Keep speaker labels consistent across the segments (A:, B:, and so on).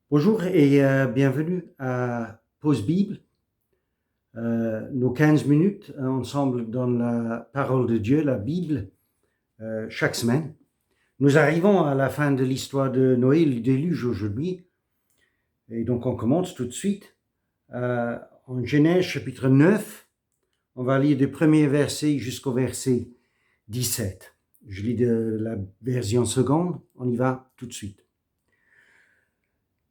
A: Bonjour et bienvenue à Pause Bible, nos 15 minutes ensemble dans la parole de Dieu, la Bible, chaque semaine. Nous arrivons à la fin de l'histoire de Noé, le déluge aujourd'hui, et donc on commence tout de suite en Genèse chapitre 9. On va lire du premier verset jusqu'au verset 17. Je lis de la version seconde, on y va tout de suite.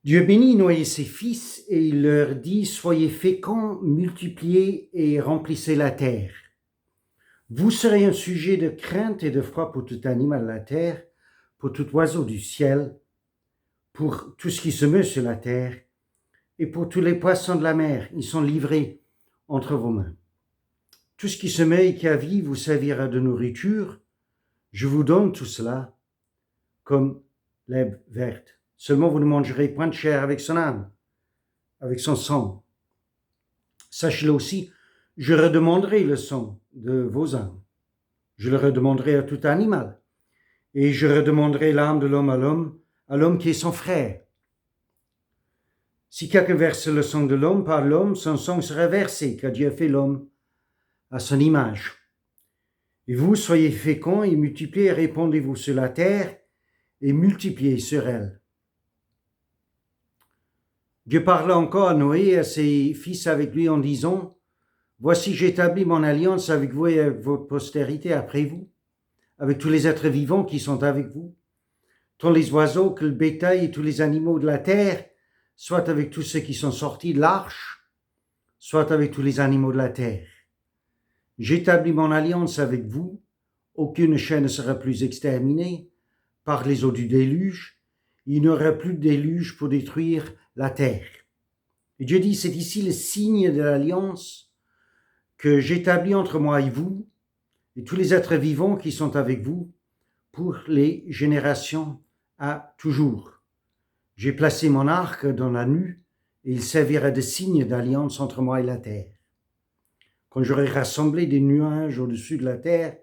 A: Dieu bénit Noé et ses fils, et il leur dit, soyez féconds, multipliez et remplissez la terre. Vous serez un sujet de crainte et de foi pour tout animal de la terre, pour tout oiseau du ciel, pour tout ce qui se meut sur la terre, et pour tous les poissons de la mer. Ils sont livrés entre vos mains. Tout ce qui se meut et qui a vie vous servira de nourriture. Je vous donne tout cela comme l'herbe verte. Seulement vous ne mangerez point de chair avec son âme, avec son sang. Sachez-le aussi, je redemanderai le sang de vos âmes. Je le redemanderai à tout animal. Et je redemanderai l'âme de l'homme à l'homme qui est son frère. Si quelqu'un verse le sang de l'homme par l'homme, son sang sera versé, car Dieu a fait l'homme à son image. Et vous, soyez féconds et multipliez, répandez-vous sur la terre et multipliez sur elle. Dieu parla encore à Noé et à ses fils avec lui en disant, voici, j'établis mon alliance avec vous et avec votre postérité après vous, avec tous les êtres vivants qui sont avec vous, tant les oiseaux que le bétail et tous les animaux de la terre, soit avec tous ceux qui sont sortis de l'arche, soit avec tous les animaux de la terre. J'établis mon alliance avec vous, aucune chair ne sera plus exterminée par les eaux du déluge, il n'y aura plus de déluge pour détruire la terre. Et Dieu dit, c'est ici le signe de l'alliance que j'établis entre moi et vous, et tous les êtres vivants qui sont avec vous, pour les générations à toujours. J'ai placé mon arc dans la nue, et il servira de signe d'alliance entre moi et la terre. Quand j'aurai rassemblé des nuages au-dessus de la terre,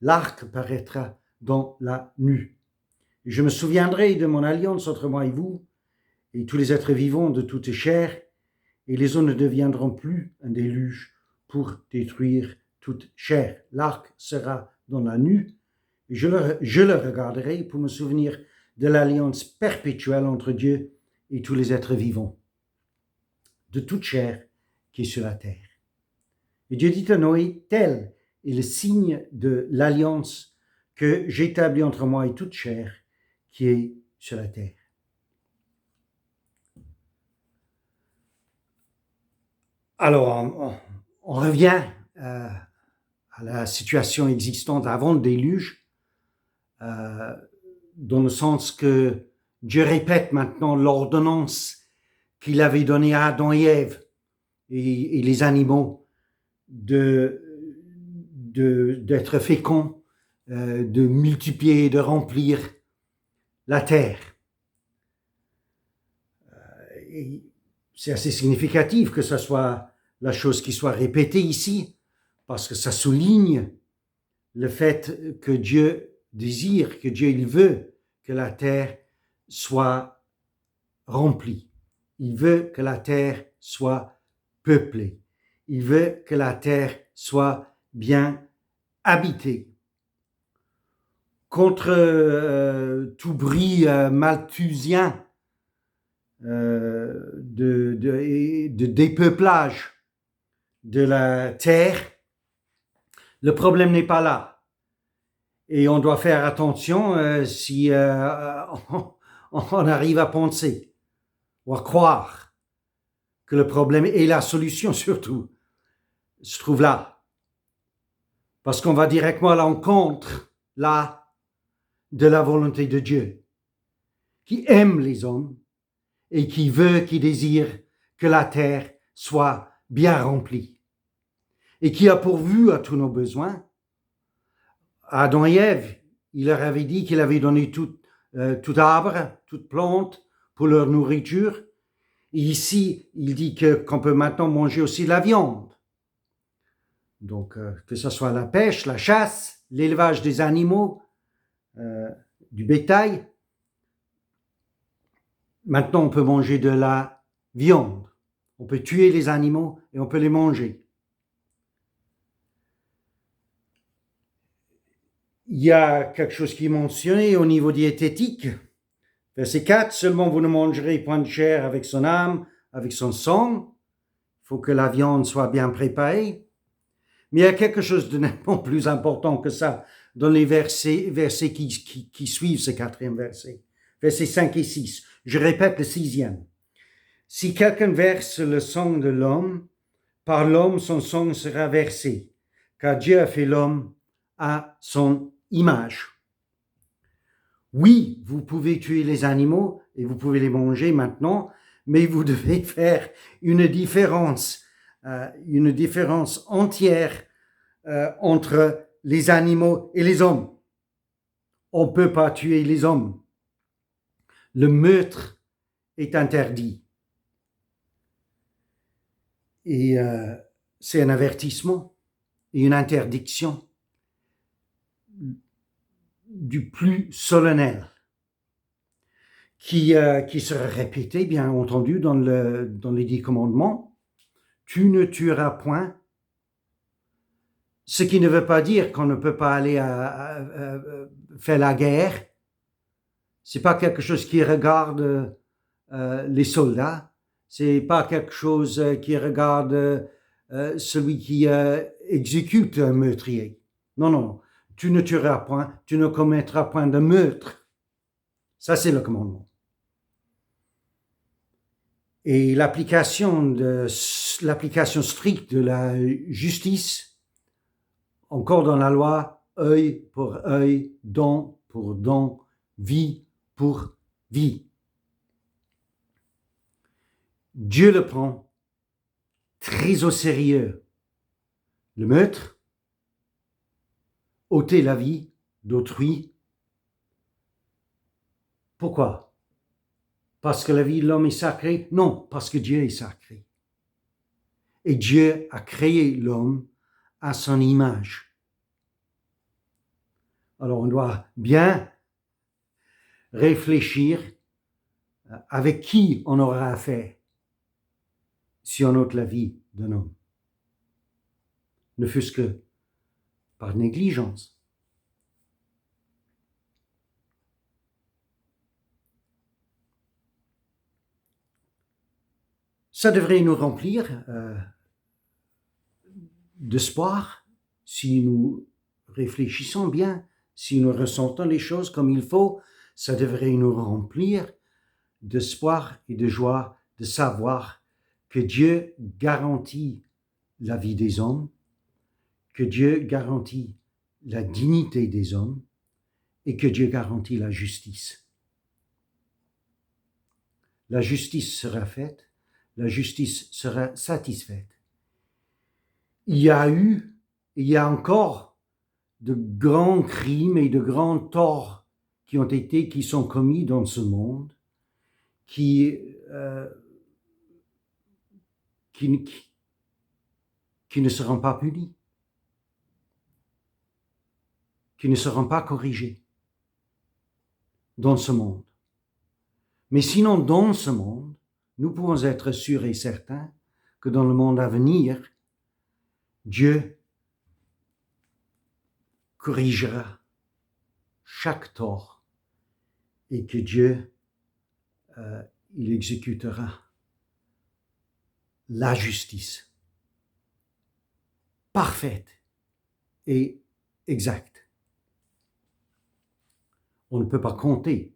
A: l'arc paraîtra dans la nue. Et je me souviendrai de mon alliance entre moi et vous, et tous les êtres vivants de toute chair, et les eaux ne deviendront plus un déluge pour détruire toute chair. L'arc sera dans la nue, et je le regarderai pour me souvenir de l'alliance perpétuelle entre Dieu et tous les êtres vivants, de toute chair qui est sur la terre. Et Dieu dit à Noé, tel est le signe de l'alliance que j'établis entre moi et toute chair qui est sur la terre. Alors, on revient à la situation existante avant le déluge, dans le sens que Dieu répète maintenant l'ordonnance qu'il avait donnée à Adam et Ève et les animaux d'être féconds, de multiplier, de remplir la terre. Et c'est assez significatif que ce soit la chose qui soit répétée ici, parce que ça souligne le fait que Dieu désire, que Dieu il veut que la terre soit remplie. Il veut que la terre soit peuplée. Il veut que la terre soit bien habitée. Contre tout bruit malthusien de dépeuplage de la terre, le problème n'est pas là. Et on doit faire attention si on arrive à penser ou à croire que le problème et la solution surtout se trouve là. Parce qu'on va directement à l'encontre, là, de la volonté de Dieu, qui aime les hommes et qui désire que la terre soit bien remplie et qui a pourvu à tous nos besoins. Adam et Ève, il leur avait dit qu'il avait donné tout arbre, toute plante pour leur nourriture. Et ici, il dit qu'on peut maintenant manger aussi de la viande. Donc, que ce soit la pêche, la chasse, l'élevage des animaux, du bétail. Maintenant, on peut manger de la viande. On peut tuer les animaux et on peut les manger. Il y a quelque chose qui est mentionné au niveau diététique. Verset 4, seulement vous ne mangerez point de chair avec son âme, avec son sang. Il faut que la viande soit bien préparée. Mais il y a quelque chose de nettement plus important que ça dans les versets qui suivent ce quatrième verset. Versets 5 et 6. Je répète le sixième. Si quelqu'un verse le sang de l'homme, par l'homme son sang sera versé, car Dieu a fait l'homme à son image. Oui, vous pouvez tuer les animaux et vous pouvez les manger maintenant, mais vous devez faire une différence entière entre les animaux et les hommes. On ne peut pas tuer les hommes. Le meurtre est interdit. Et c'est un avertissement et une interdiction du plus solennel qui sera répété, bien entendu, dans les 10 commandements. Tu ne tueras point. Ce qui ne veut pas dire qu'on ne peut pas aller faire la guerre. C'est pas quelque chose qui regarde les soldats. C'est pas quelque chose qui regarde celui qui exécute un meurtrier. Non, non. Tu ne tueras point, tu ne commettras point de meurtre. Ça, c'est le commandement. Et l'application stricte de la justice, encore dans la loi, œil pour œil, dent pour dent, vie pour vie. Dieu le prend très au sérieux. Le meurtre, ôter la vie d'autrui. Pourquoi? Parce que la vie de l'homme est sacrée? Non, parce que Dieu est sacré. Et Dieu a créé l'homme à son image. Alors on doit bien réfléchir avec qui on aura affaire si on ôte la vie d'un homme. Ne fût-ce que par négligence. Ça devrait nous remplir d'espoir si nous réfléchissons bien, si nous ressentons les choses comme il faut. Ça devrait nous remplir d'espoir et de joie de savoir que Dieu garantit la vie des hommes, que Dieu garantit la dignité des hommes et que Dieu garantit la justice. La justice sera faite, la justice sera satisfaite. Il y a encore de grands crimes et de grands torts qui sont commis dans ce monde, qui ne seront pas punis, qui ne seront pas corrigés dans ce monde. Mais sinon, dans ce monde, nous pouvons être sûrs et certains que dans le monde à venir, Dieu corrigera chaque tort et que Dieu, il exécutera la justice parfaite et exacte. On ne peut pas compter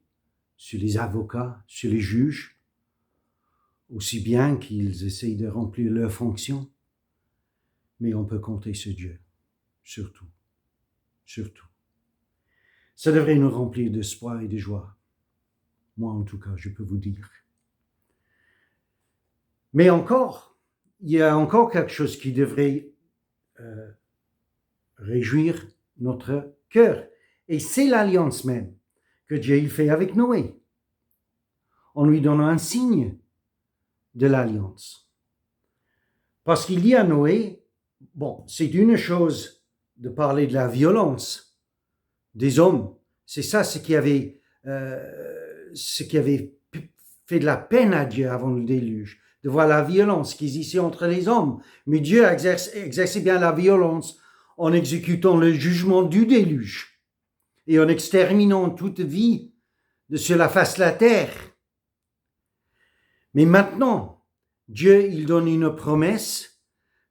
A: sur les avocats, sur les juges, aussi bien qu'ils essayent de remplir leur fonction, mais on peut compter sur Dieu, surtout. Ça devrait nous remplir d'espoir et de joie. Moi, en tout cas, je peux vous dire. Mais encore, il y a encore quelque chose qui devrait réjouir notre cœur. Et c'est l'alliance même que Dieu fait avec Noé, en lui donnant un signe de l'alliance. Parce qu'il dit à Noé, bon, c'est une chose de parler de la violence des hommes. C'est ça ce qui avait fait de la peine à Dieu avant le déluge, de voir la violence qui existait entre les hommes. Mais Dieu exerçait bien la violence en exécutant le jugement du déluge et en exterminant toute vie sur la face de la terre. Mais maintenant, Dieu, il donne une promesse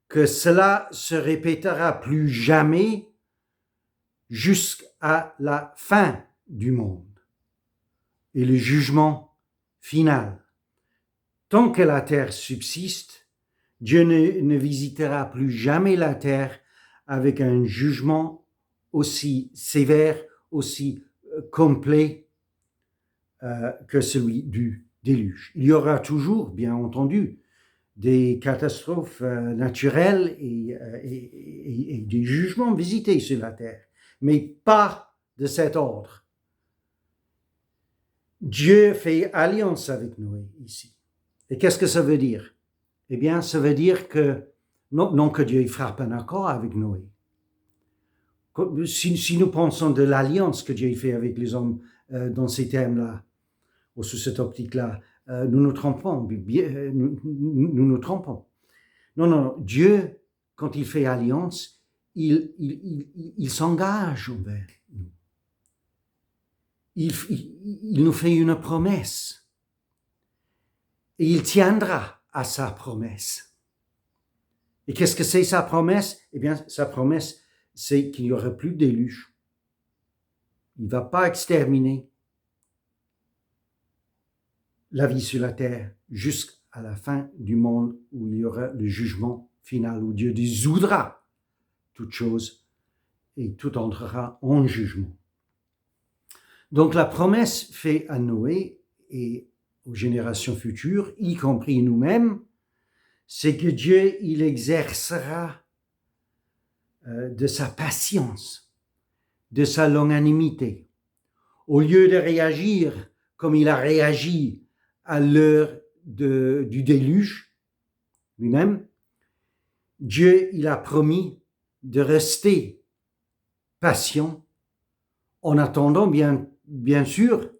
A: que cela se répétera plus jamais jusqu'à la fin du monde et le jugement final. Tant que la terre subsiste, Dieu ne visitera plus jamais la terre avec un jugement aussi sévère, aussi complet que celui du déluge. Il y aura toujours, bien entendu, des catastrophes naturelles et des jugements visités sur la terre, mais pas de cet ordre. Dieu fait alliance avec Noé ici. Et qu'est-ce que ça veut dire? Eh bien, ça veut dire que, non que Dieu frappe un accord avec Noé. Si nous pensons de l'alliance que Dieu fait avec les hommes dans ces termes-là, ou sous cette optique-là, nous nous trompons. Nous nous trompons. Non, Dieu, quand il fait alliance, il s'engage envers nous. Il nous fait une promesse. Et il tiendra à sa promesse. Et qu'est-ce que c'est sa promesse? Eh bien, sa promesse, c'est qu'il n'y aura plus de déluge. Il ne va pas exterminer la vie sur la terre jusqu'à la fin du monde où il y aura le jugement final, où Dieu dissoudra toute chose et tout entrera en jugement. Donc la promesse faite à Noé et aux générations futures, y compris nous-mêmes, c'est que Dieu, il exercera de sa patience, de sa longanimité. Au lieu de réagir comme il a réagi à l'heure du déluge lui-même, Dieu, il a promis de rester patient en attendant, bien sûr,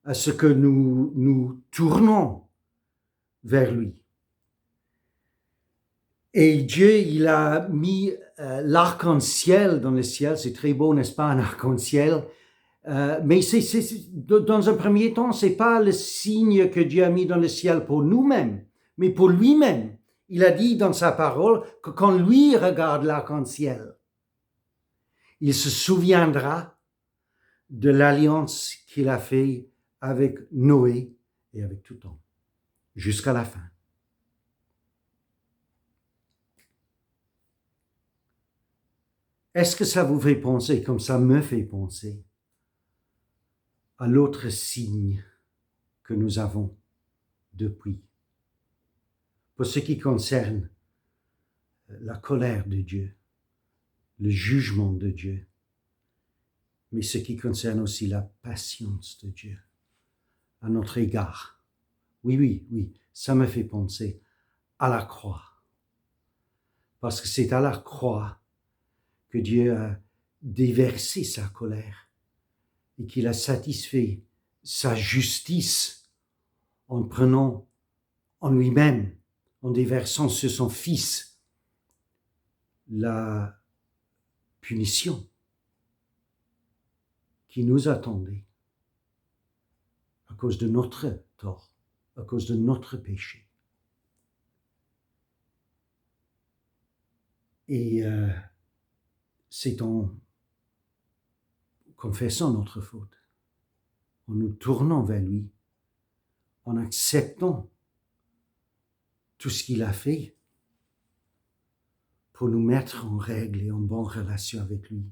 A: à ce que nous tournons vers lui. Et Dieu, il a mis l'arc-en-ciel dans le ciel. C'est très beau, n'est-ce pas, un arc-en-ciel. Mais dans un premier temps, c'est pas le signe que Dieu a mis dans le ciel pour nous-mêmes, mais pour lui-même. Il a dit dans sa parole que quand lui regarde l'arc-en-ciel, il se souviendra de l'alliance qu'il a faite avec Noé et avec tout homme, jusqu'à la fin. Est-ce que ça vous fait penser, comme ça me fait penser, à l'autre signe que nous avons depuis, pour ce qui concerne la colère de Dieu, le jugement de Dieu, mais ce qui concerne aussi la patience de Dieu à notre égard. Oui, ça me fait penser à la croix. Parce que c'est à la croix que Dieu a déversé sa colère et qu'il a satisfait sa justice en prenant en lui-même, en déversant sur son Fils la punition qui nous attendait à cause de notre tort, à cause de notre péché. Et c'est en confessant notre faute, en nous tournant vers lui, en acceptant tout ce qu'il a fait pour nous mettre en règle et en bonne relation avec lui,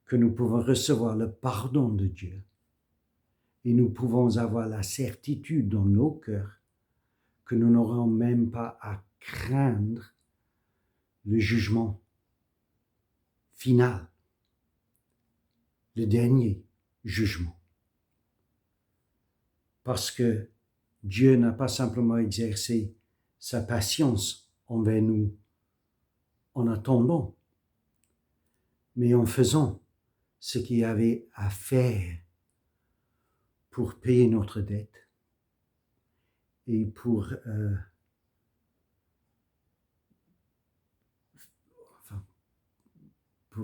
A: que nous pouvons recevoir le pardon de Dieu et nous pouvons avoir la certitude dans nos cœurs que nous n'aurons même pas à craindre le jugement final, le dernier jugement. Parce que Dieu n'a pas simplement exercé sa patience envers nous en attendant, mais en faisant ce qu'il y avait à faire pour payer notre dette, et pour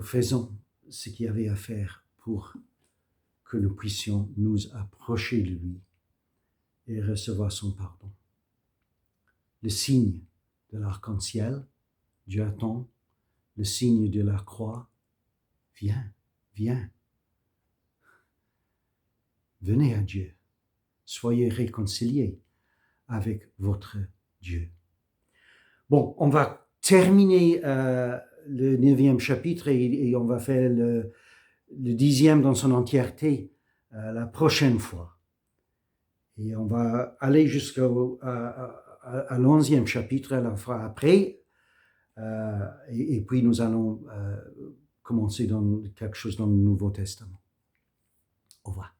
A: faisons ce qu'il y avait à faire pour que nous puissions nous approcher de lui et recevoir son pardon. Le signe de l'arc-en-ciel, Dieu attend, le signe de la croix, viens, viens. Venez à Dieu, soyez réconciliés avec votre Dieu. Bon, on va terminer le 9e chapitre et on va faire le 10e dans son entièreté la prochaine fois. Et on va aller jusqu'à l'11e chapitre la fois après. Et puis nous allons commencer dans quelque chose dans le Nouveau Testament. Au revoir.